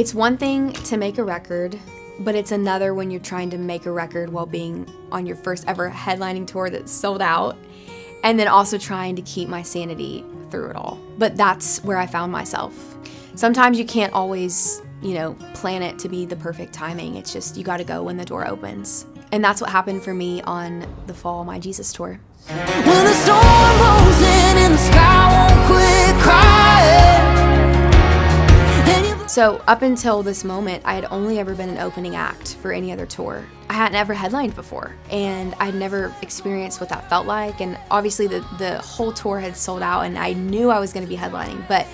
It's one thing to make a record, but it's another when you're trying to make a record while being on your first ever headlining tour that's sold out, and then also trying to keep my sanity through it all. But that's where I found myself. Sometimes you can't always, plan it to be the perfect timing. It's just, you gotta go when the door opens. And that's what happened for me on the fall My Jesus tour. When the storm rolls in and the sky won't quit crying. So up until this moment, I had only ever been an opening act for any other tour. I hadn't ever headlined before, and I'd never experienced what that felt like. And obviously the whole tour had sold out, and I knew I was gonna be headlining, but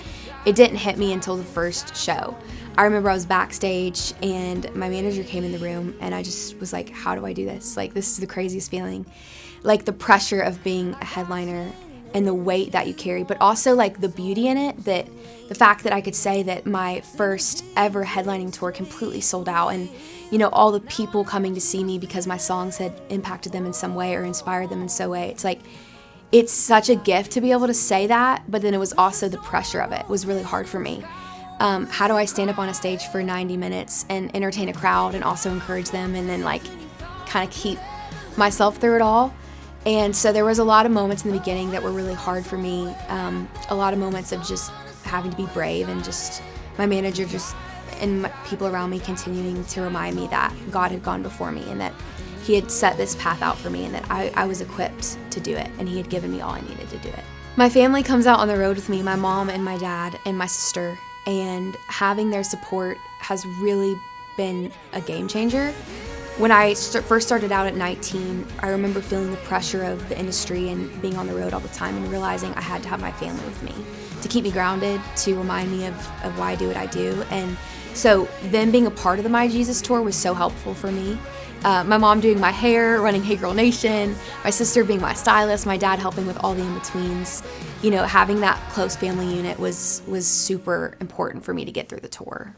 it didn't hit me until the first show. I remember I was backstage and my manager came in the room, and I just was like, how do I do this? Like, this is the craziest feeling. Like the pressure of being a headliner and the weight that you carry, but also like the beauty in it, that the fact that I could say that my first ever headlining tour completely sold out, and all the people coming to see me because my songs had impacted them in some way or inspired them in some way. It's like, it's such a gift to be able to say that, but then it was also the pressure of it was really hard for me. How do I stand up on a stage for 90 minutes and entertain a crowd and also encourage them, and then like kind of keep myself through it all? And so there was a lot of moments in the beginning that were really hard for me. A lot of moments of just having to be brave, and just my manager and people around me continuing to remind me that God had gone before me, and that He had set this path out for me, and that I was equipped to do it, and He had given me all I needed to do it. My family comes out on the road with me, my mom and my dad and my sister, and having their support has really been a game changer. When I first started out at 19, I remember feeling the pressure of the industry and being on the road all the time, and realizing I had to have my family with me to keep me grounded, to remind me of why I do what I do. And so them being a part of the My Jesus tour was so helpful for me. My mom doing my hair, running Hey Girl Nation, my sister being my stylist, my dad helping with all the in-betweens. Having that close family unit was super important for me to get through the tour.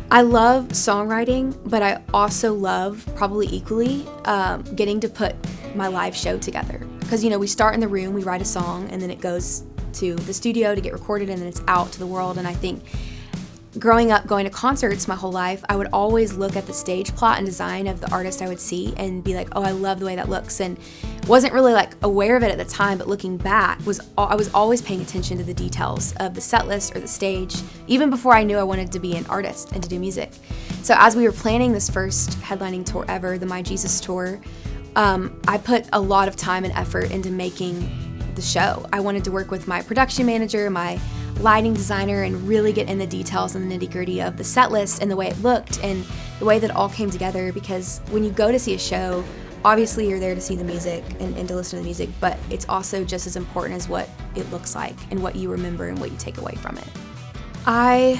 I love songwriting, but I also love, probably equally, getting to put my live show together. Because, we start in the room, we write a song, and then it goes to the studio to get recorded, and then it's out to the world. And I think growing up, going to concerts my whole life, I would always look at the stage plot and design of the artist I would see and be like, oh, I love the way that looks. And wasn't really like aware of it at the time, but looking back, I was always paying attention to the details of the set list or the stage, even before I knew I wanted to be an artist and to do music. So as we were planning this first headlining tour ever, the My Jesus tour, I put a lot of time and effort into making the show. I wanted to work with my production manager, my lighting designer, and really get in the details and the nitty-gritty of the set list and the way it looked and the way that it all came together. Because when you go to see a show, obviously you're there to see the music and to listen to the music, but it's also just as important as what it looks like and what you remember and what you take away from it. I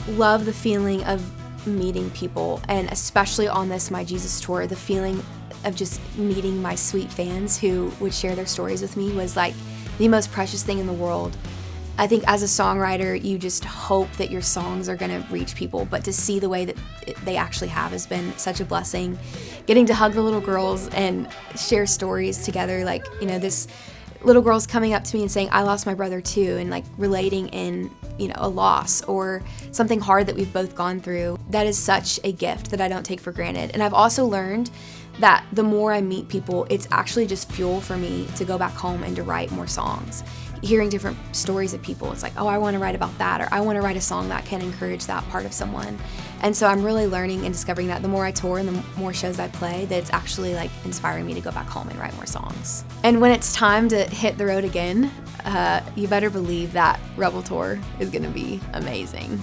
love the feeling of meeting people, and especially on this My Jesus tour, the feeling of just meeting my sweet fans who would share their stories with me was like the most precious thing in the world. I think as a songwriter, you just hope that your songs are gonna reach people, but to see the way that they actually have has been such a blessing. Getting to hug the little girls and share stories together, like, this little girl's coming up to me and saying, I lost my brother too, and like relating in, a loss or something hard that we've both gone through. That is such a gift that I don't take for granted. And I've also learned that the more I meet people, it's actually just fuel for me to go back home and to write more songs. Hearing different stories of people, it's like, oh, I want to write about that, or I want to write a song that can encourage that part of someone. And so I'm really learning and discovering that the more I tour and the more shows I play, that it's actually like inspiring me to go back home and write more songs. And when it's time to hit the road again, you better believe that Rebel Tour is going to be amazing.